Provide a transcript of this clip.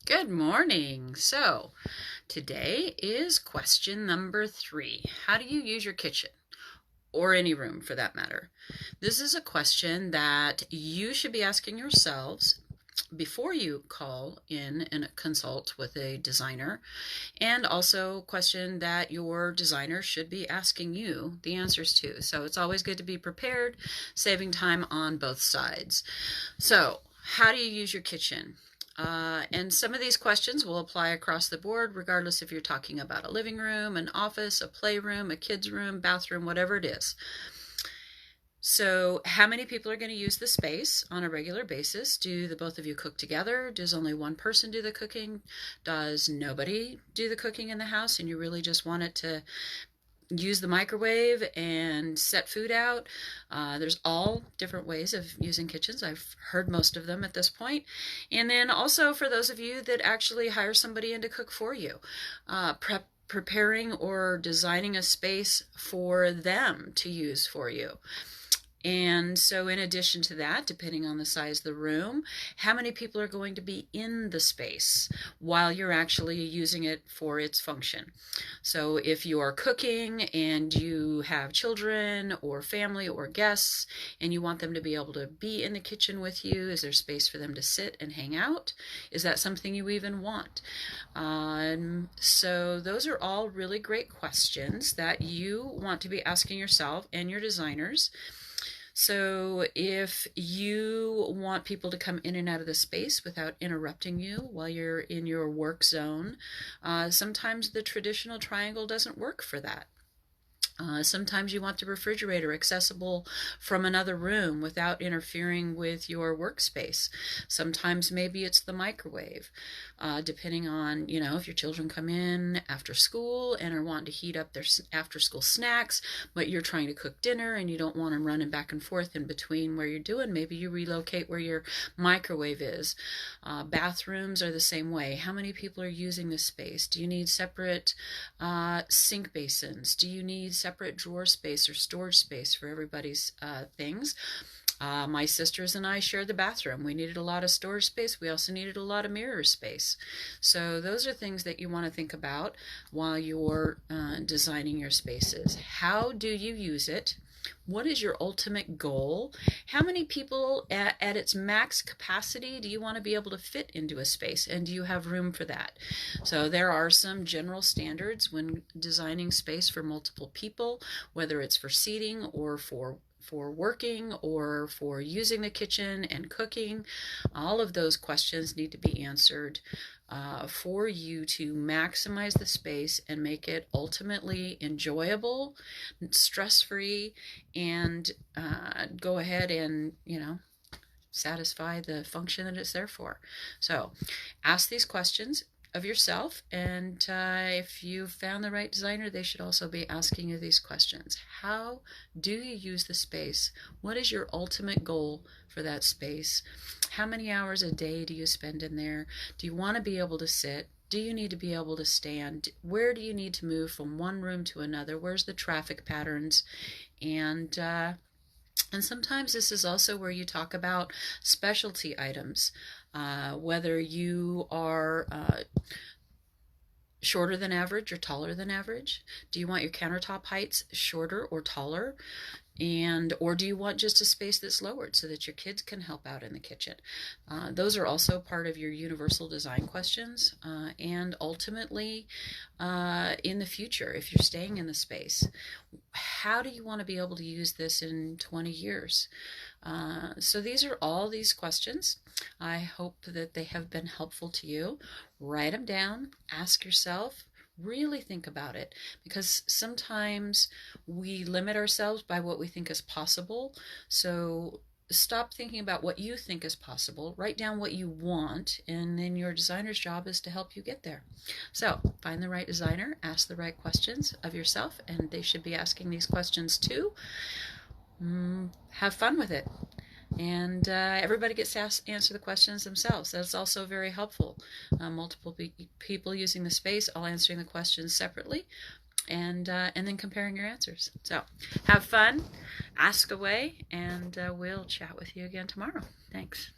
Good morning. So, today is question number 3. How do you use your kitchen? Or any room for that matter. This is a question that you should be asking yourselves before you call in and consult with a designer, and also a question that your designer should be asking you the answers to. So it's always good to be prepared, saving time on both sides. So, how do you use your kitchen? And some of these questions will apply across the board, regardless if you're talking about a living room, an office, a playroom, a kid's room, bathroom, whatever it is. So, how many people are going to use the space on a regular basis? Do the both of you cook together? Does only one person do the cooking? Does nobody do the cooking in the house and you really just want it to use the microwave and set food out? There's all different ways of using kitchens. I've heard most of them at this point. And then also for those of you that actually hire somebody in to cook for you, preparing or designing a space for them to use for you. And so in addition to that, depending on the size of the room, how many people are going to be in the space while you're actually using it for its function? So if you are cooking and you have children or family or guests and you want them to be able to be in the kitchen with you, is there space for them to sit and hang out? Is that something you even want? So those are all really great questions that you want to be asking yourself and your designers. So if you want people to come in and out of the space without interrupting you while you're in your work zone, sometimes the traditional triangle doesn't work for that. Sometimes you want the refrigerator accessible from another room without interfering with your workspace. Sometimes maybe it's the microwave, depending on, if your children come in after school and are wanting to heat up their after school snacks, but you're trying to cook dinner and you don't want them running back and forth in between where you're doing. Maybe you relocate where your microwave is. Bathrooms are the same way. How many people are using this space? Do you need separate sink basins? Do you need separate drawer space or storage space for everybody's things? My sisters and I shared the bathroom. We needed a lot of storage space. We also needed a lot of mirror space. So those are things that you want to think about while you're designing your spaces. How do you use it? What is your ultimate goal? How many people at its max capacity do you want to be able to fit into a space? And do you have room for that? So there are some general standards when designing space for multiple people, whether it's for seating or for working or for using the kitchen and cooking. All of those questions need to be answered for you to maximize the space and make it ultimately enjoyable, stress-free, and go ahead and, satisfy the function that it's there for. So ask these questions of yourself, and if you've found the right designer, they should also be asking you these questions. How do you use the space? What is your ultimate goal for that space? How many hours a day do you spend in there? Do you want to be able to sit? Do you need to be able to stand? Where do you need to move from one room to another? Where's the traffic patterns? And sometimes this is also where you talk about specialty items, whether you are shorter than average or taller than average. Do you want your countertop heights shorter or taller? Or do you want just a space that's lowered so that your kids can help out in the kitchen? Those are also part of your universal design questions. And ultimately, in the future, if you're staying in the space, how do you want to be able to use this in 20 years? So these are all these questions. I hope that they have been helpful to you. Write them down, ask yourself, really think about it, because sometimes we limit ourselves by what we think is possible. So stop thinking about what you think is possible. Write down what you want, and then your designer's job is to help you get there. So find the right designer, ask the right questions of yourself, and they should be asking these questions too. Have fun with it. And everybody gets to answer the questions themselves. That's also very helpful. Multiple people using the space, all answering the questions separately, and then comparing your answers. So have fun, ask away, and we'll chat with you again tomorrow. Thanks.